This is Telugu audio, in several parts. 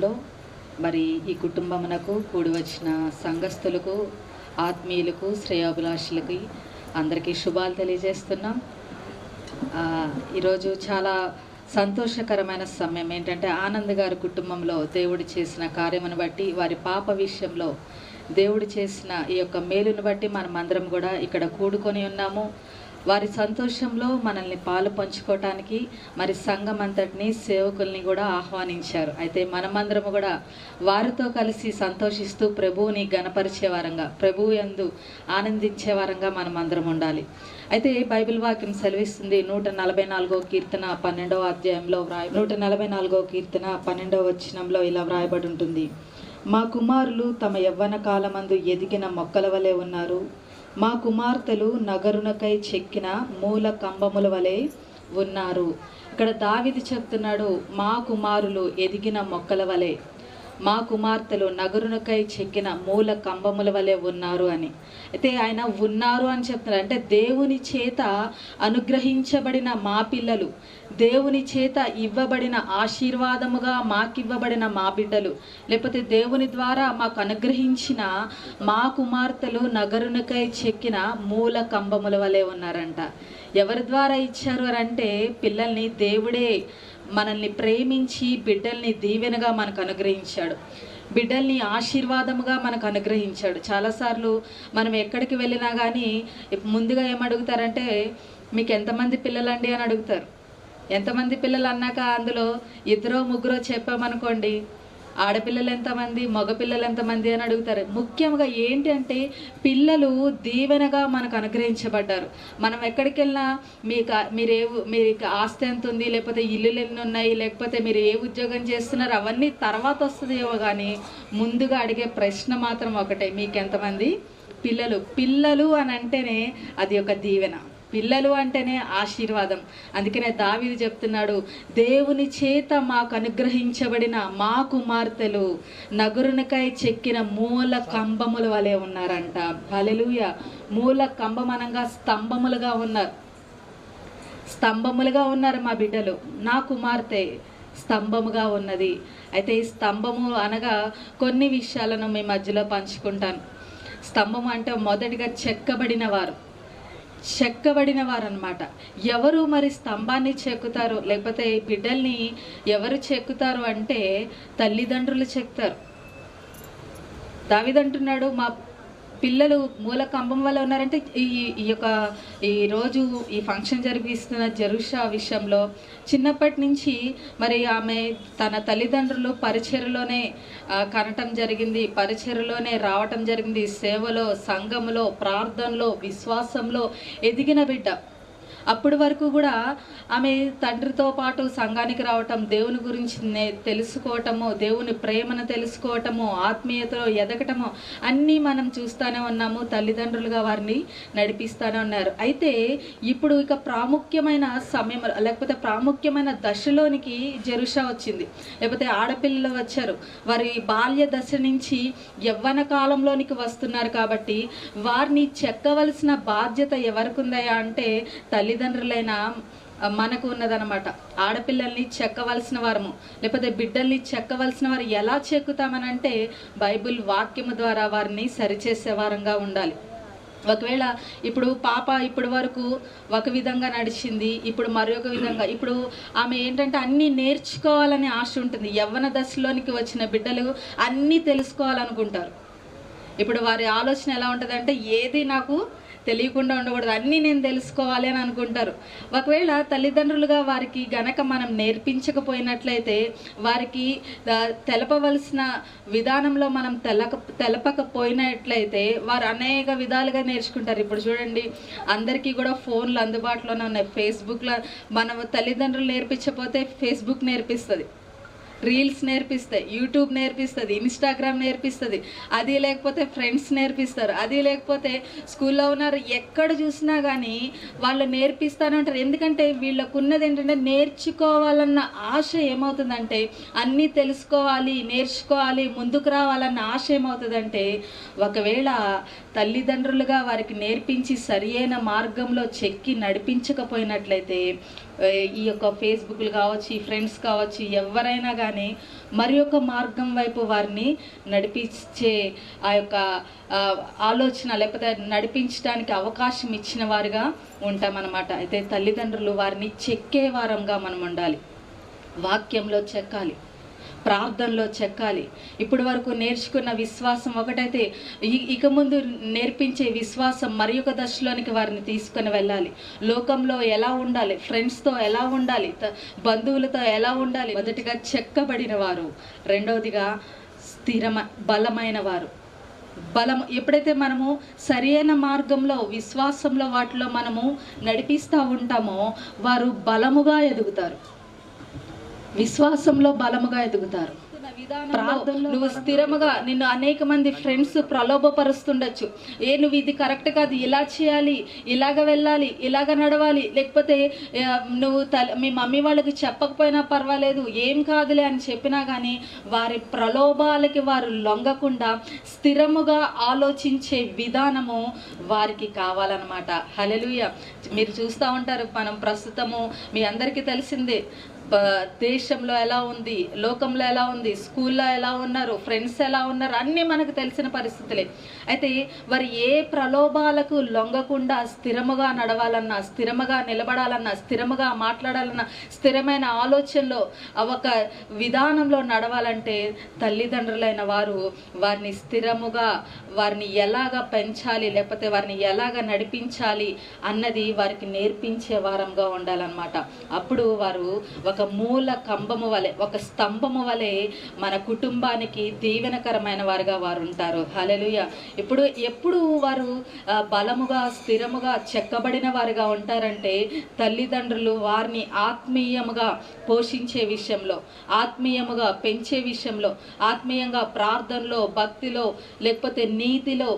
లో మరి ఈ కుటుంబమునకు కూడి వచ్చిన సంఘస్థులకు, ఆత్మీయులకు, శ్రేయోభిలాషులకి అందరికీ శుభాలు తెలియజేస్తున్నాం. ఈరోజు చాలా సంతోషకరమైన సమయం ఏంటంటే, ఆనంద్ గారి కుటుంబంలో దేవుడు చేసిన కార్యమును బట్టి, వారి పాప విషయంలో దేవుడు చేసిన ఈ యొక్క మేలును బట్టి మనమందరం కూడా ఇక్కడ కూడుకొని ఉన్నాము. వారి సంతోషంలో మనల్ని పాలు పంచుకోవటానికి మరి సంఘం అంతటిని, సేవకుల్ని కూడా ఆహ్వానించారు. అయితే మనమందరము కూడా వారితో కలిసి సంతోషిస్తూ ప్రభువుని గణపరిచే వారంగా, ప్రభువు యందు ఆనందించే వారంగా మనమందరం ఉండాలి. అయితే బైబిల్ వాక్యం సెలవిస్తుంది 144వ కీర్తన 12వ అధ్యాయంలో 144వ కీర్తన 12వ వచనంలో ఇలా వ్రాయబడి ఉంటుంది: మా కుమారులు తమ యవ్వన కాలమందు ఎదిగిన మొక్కల వలె ఉన్నారు, మా కుమార్తెలు నగరునకై చెక్కిన మూల కంబముల వలె ఉన్నారు. ఇక్కడ దావీదు చెప్తున్నాడు, మా కుమారులు ఎదిగిన మొక్కల వలె, మా కుమార్తెలు నగరునకై చెక్కిన మూల కంబముల వలె ఉన్నారు అని. అయితే ఆయన ఉన్నారు అని చెప్తున్నారు అంటే దేవుని చేత అనుగ్రహించబడిన మా పిల్లలు, దేవుని చేత ఇవ్వబడిన ఆశీర్వాదముగా మాకివ్వబడిన మా బిడ్డలు, లేకపోతే దేవుని ద్వారా మాకు అనుగ్రహించిన మా కుమార్తెలు నగరునకై చెక్కిన మూల కంబముల వలె ఉన్నారంట. ఎవరి ద్వారా ఇచ్చారు అని అంటే, పిల్లల్ని దేవుడే మనల్ని ప్రేమించి బిడ్డల్ని దీవెనగా మనకు అనుగ్రహించాడు, బిడ్డల్ని ఆశీర్వాదముగా మనకు అనుగ్రహించాడు. చాలాసార్లు మనం ఎక్కడికి వెళ్ళినా కానీ ముందుగా ఏమడుగుతారంటే, మీకు ఎంతమంది పిల్లలండి అని అడుగుతారు. ఎంతమంది పిల్లలు అన్నాక అందులో 2 3 చెప్పామనుకోండి, ఆడపిల్లలు ఎంతమంది, మగపిల్లలు ఎంతమంది అని అడుగుతారు. ముఖ్యంగా ఏంటి అంటే, పిల్లలు దీవెనగా మనకు అనుగ్రహించబడ్డారు. మనం ఎక్కడికి వెళ్ళినా మీకు ఆస్తి ఎంత ఉంది, లేకపోతే ఇల్లులు ఎన్ని ఉన్నాయి, లేకపోతే మీరు ఏ ఉద్యోగం చేస్తున్నారు, అవన్నీ తర్వాత వస్తుందేమో కానీ ముందుగా అడిగే ప్రశ్న మాత్రం ఒకటే: మీకు ఎంతమంది పిల్లలు. పిల్లలు అని అంటేనే అది ఒక దీవెన, పిల్లలు అంటేనే ఆశీర్వాదం. అందుకనే దావీదు చెప్తున్నాడు, దేవుని చేత మాకు అనుగ్రహించబడిన మా కుమార్తెలు నగరునికై చెక్కిన మూల కంబముల వలె ఉన్నారంట. హల్లెలూయా. మూల కంబం అనగా స్తంభములుగా ఉన్నారు, స్తంభములుగా ఉన్నారు మా బిడ్డలు. నా కుమార్తె స్తంభముగా ఉన్నది. అయితే ఈ స్తంభము అనగా కొన్ని విషయాలను మీ మధ్యలో పంచుకుంటాను. స్తంభం అంటే మొదటిగా చెక్కబడిన వారు అన్నమాట. ఎవరు మరి స్తంభాన్ని చెక్కుతారు, లేకపోతే బిడ్డల్ని ఎవరు చెక్కుతారు అంటే తల్లిదండ్రులు చెక్కుతారు. దావీదు అంటున్నాడు, మా పిల్లలు మూల కంబం వల్ల ఉన్నారంటే ఈరోజు ఈ ఫంక్షన్ జరిపిస్తున్న జెరూషా విషయంలో చిన్నప్పటి నుంచి మరి ఆమె తన తల్లిదండ్రులు పరిచర్యలోనే కనటం జరిగింది, పరిచర్యలోనే రావటం జరిగింది. సేవలో, సంఘములో, ప్రార్థనలో, విశ్వాసంలో ఎదిగిన బిడ్డ. అప్పటి వరకు కూడా ఆమె తండ్రితో పాటు సంఘానికి రావటం, దేవుని గురించి తెలుసుకోవటము, దేవుని ప్రేమను తెలుసుకోవటము, ఆత్మీయతలో ఎదగటము అన్నీ మనం చూస్తూనే ఉన్నాము. తల్లిదండ్రులుగా వారిని నడిపిస్తూనే ఉన్నారు. అయితే ఇప్పుడు ఇక ప్రాముఖ్యమైన సమయం, లేకపోతే ప్రాముఖ్యమైన దశలోనికి జెరూషా వచ్చింది, లేకపోతే ఆడపిల్లలు వచ్చారు. వారి బాల్య దశ నుంచి యవ్వన కాలంలోనికి వస్తున్నారు. కాబట్టి వారిని చెక్కవలసిన బాధ్యత ఎవరికి ఉందయా అంటే తల్లిదండ్రులైన మనకు ఉన్నదనమాట. ఆడపిల్లల్ని చెక్కవలసిన వారము, లేకపోతే బిడ్డల్ని చెక్కవలసిన వారు ఎలా చెక్కుతామనంటే బైబిల్ వాక్యము ద్వారా వారిని సరిచేసే వారంగా ఉండాలి. ఒకవేళ ఇప్పుడు పాప ఇప్పటి వరకు ఒక విధంగా నడిచింది, ఇప్పుడు మరొక విధంగా, ఇప్పుడు ఆమె ఏంటంటే అన్నీ నేర్చుకోవాలని ఆశ ఉంటుంది. యవ్వన దశలోనికి వచ్చిన బిడ్డలు అన్నీ తెలుసుకోవాలనుకుంటారు. ఇప్పుడు వారి ఆలోచన ఎలా ఉంటుందంటే, ఏది నాకు తెలియకుండా ఉండకూడదు, అన్నీ నేను తెలుసుకోవాలి అని అనుకుంటారు. ఒకవేళ తల్లిదండ్రులుగా వారికి గనక మనం నేర్పించకపోయినట్లయితే, వారికి తెలపవలసిన విధానంలో మనం తెలపకపోయినట్లయితే వారు అనేక విధాలుగా నేర్చుకుంటారు. ఇప్పుడు చూడండి, అందరికీ కూడా ఫోన్లు అందుబాటులోనే ఉన్నాయి. ఫేస్బుక్లో మనం తల్లిదండ్రులు నేర్పించకపోతే ఫేస్బుక్ నేర్పిస్తుంది, రీల్స్ నేర్పిస్తాయి, యూట్యూబ్ నేర్పిస్తుంది, ఇన్స్టాగ్రామ్ నేర్పిస్తుంది, అది లేకపోతే ఫ్రెండ్స్ నేర్పిస్తారు, అది లేకపోతే స్కూల్లో ఉన్నారు, ఎక్కడ చూసినా కానీ వాళ్ళు నేర్పిస్తూనే ఉంటారు. ఎందుకంటే వీళ్ళకు ఉన్నది ఏంటంటే నేర్చుకోవాలన్న ఆశ ఏమవుతుందంటే, అన్నీ తెలుసుకోవాలి, నేర్చుకోవాలి, ముందుకు రావాలన్న ఆశ ఏమవుతుందంటే, ఒకవేళ తల్లిదండ్రులుగా వారికి నేర్పించి సరియైన మార్గంలో చెక్కి నడిపించకపోయినట్లయితే ఈ యొక్క ఫేస్బుక్లు కావచ్చు, ఈ ఫ్రెండ్స్ కావచ్చు, ఎవరైనా కానీ మరి ఒక మార్గం వైపు వారిని నడిపించే ఆ యొక్క ఆలోచన లేకపోతే నడిపించడానికి అవకాశం ఇచ్చిన వారుగా ఉంటామన్నమాట. అయితే తల్లిదండ్రులు వారిని చెక్కే వారంగా మనం ఉండాలి. వాక్యంలో చెక్కాలి, ప్రార్థనలో చెక్కాలి. ఇప్పటి వరకు నేర్చుకున్న విశ్వాసం ఒకటైతే ఇక ముందు నేర్పించే విశ్వాసం మరి ఒక దశలోనికి వారిని తీసుకొని వెళ్ళాలి. లోకంలో ఎలా ఉండాలి, ఫ్రెండ్స్తో ఎలా ఉండాలి, బంధువులతో ఎలా ఉండాలి. మొదటిగా చెక్కబడిన వారు, రెండవదిగా బలమైన వారు. ఎప్పుడైతే మనము సరైన మార్గంలో విశ్వాసంలో వాటిలో మనము నడిపిస్తూ ఉంటామో వారు బలముగా ఎదుగుతారు, విశ్వాసంలో బలముగా ఎదుగుతారు. ప్రార్థనలో నువ్వు స్థిరముగా, నిన్ను అనేక మంది ఫ్రెండ్స్ ప్రలోభపరుస్తుండొచ్చు. నువ్వు ఇది కరెక్ట్ కాదు, ఇలా చేయాలి, ఇలాగ వెళ్ళాలి, ఇలాగ నడవాలి, లేకపోతే నువ్వు మీ మమ్మీ వాళ్ళకి చెప్పకపోయినా పర్వాలేదు, ఏం కాదులే అని చెప్పినా కానీ వారి ప్రలోభాలకి వారు లొంగకుండా స్థిరముగా ఆలోచించే విధానము వారికి కావాలన్నమాట. హల్లెలూయా. మీరు చూస్తూ ఉంటారు, మనం ప్రస్తుతము మీ అందరికీ తెలిసిందే, దేశంలో ఎలా ఉంది, లోకంలో ఎలా ఉంది, స్కూల్లో ఎలా ఉన్నారు, ఫ్రెండ్స్ ఎలా ఉన్నారు, అన్నీ మనకు తెలిసిన పరిస్థితులే. అయితే వారు ఏ ప్రలోభాలకు లొంగకుండా స్థిరముగా నడవాలన్నా, స్థిరముగా నిలబడాలన్నా, స్థిరముగా మాట్లాడాలన్నా, స్థిరమైన ఆలోచనలో ఒక విధానంలో నడవాలంటే తల్లిదండ్రులైన వారు వారిని స్థిరముగా, వారిని ఎలాగ పెంచాలి లేకపోతే వారిని ఎలాగ నడిపించాలి అన్నది వారికి నేర్పించే వారంగా ఉండాలన్నమాట. అప్పుడు వారు ఒక మూల కంబము వలె, ఒక స్తంభము వలె మన కుటుంబానికి దీవెనకరమైన వారుగా వారు ఉంటారు. హల్లెలూయా. ఎప్పుడు వారు బలముగా, స్థిరముగా చెక్కబడిన వారుగా ఉంటారంటే తల్లిదండ్రులు వారిని ఆత్మీయముగా పోషించే విషయంలో, ఆత్మీయముగా పెంచే విషయంలో, ఆత్మీయంగా ప్రార్థనలో, భక్తిలో, లేకపోతే నీతిలో,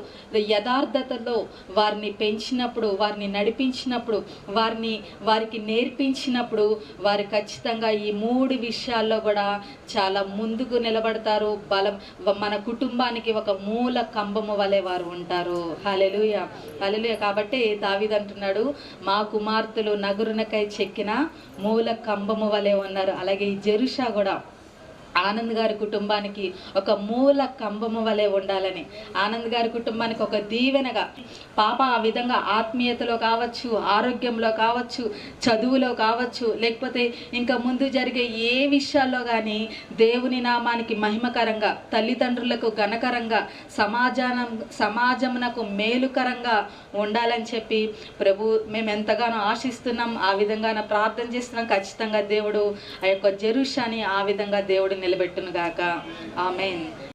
యథార్థతలో వారిని పెంచినప్పుడు, వారిని నడిపించినప్పుడు, వారికి నేర్పించినప్పుడు వారు ఖచ్చితంగా ఈ 3 విషయాల్లో కూడా చాలా ముందుకు నిలబడతారు. మన కుటుంబానికి ఒక మూల కంబము వలె వారు ఉంటారు. హల్లెలూయా, హల్లెలూయా. కాబట్టి దావీదు అంటున్నాడు, మా కుమార్తెలు నగురునకై చెక్కిన మూల కంబము వలె ఉన్నారు. అలాగే ఈ జెరుషా కూడా ఆనంద్ గారి కుటుంబానికి ఒక మూల కంబము వలె ఉండాలని, ఆనంద్ గారి కుటుంబానికి ఒక దీవెనగా, పాప ఆ విధంగా ఆత్మీయతలో కావచ్చు, ఆరోగ్యంలో కావచ్చు, చదువులో కావచ్చు, లేకపోతే ఇంకా ముందు జరిగే ఏ విషయాల్లో కానీ దేవుని నామానికి మహిమకరంగా, తల్లిదండ్రులకు ఘనకరంగా, సమాజమునకు మేలుకరంగా ఉండాలని చెప్పి మేము ఎంతగానో ఆశిస్తున్నాం. ఆ విధంగా ప్రార్థన చేస్తున్నాం. ఖచ్చితంగా దేవుడు ఆ యొక్క జెరుషాని ఆ విధంగా దేవుడు నిలబెట్టును గాక. ఆమేన్.